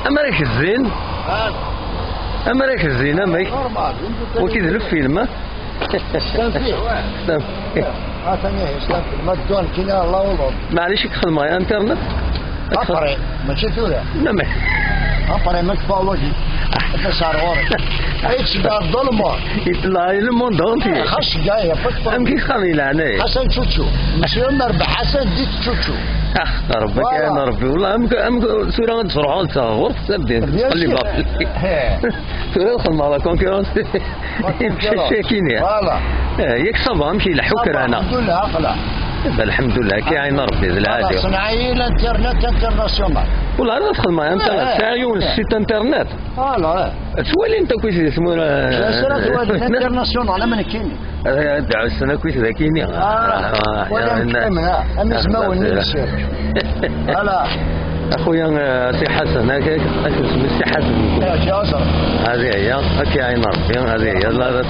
أما راك الزين أما راك الزين أما وكيد الفيلم كان فيه ثانية إسلام ما تدون كنا الله والله معليش يدخل معايا انترنت أفري ماشي ثورة نعم أفري ما تفاولوجي أنت صار غوري إيش دار ظلمة يطلع لي الموند أنتي خش جاية فتفر أم كيس خاني لعنة حسن تشوتشو ماشي مربع حسن ديك تشوتشو ربك يا ربي والله أم سورة تصرحوا لتصور سبدين خلي باقي سورة دخل على كونكورنس شاكين يا والله يكسب أمشي لحكر أنا الحمد لله أقلع الحمد لله كي عين ربي ذي العادي صناعي الانترنت انترناسيونال والله أنا أدخل معي انترنت ساعيون السيت انترنت والله سوالي أنت كويس اسمه سنة الانترناسيونال أنا من كيني دعوا السنة كويس ذاكيني ولا نتكلمها أنا اسمه النيسير هلا أخويا سي حسن هكاك اسمه سي حسن يا شاطر هذه هي هكا عين ربي هذه هي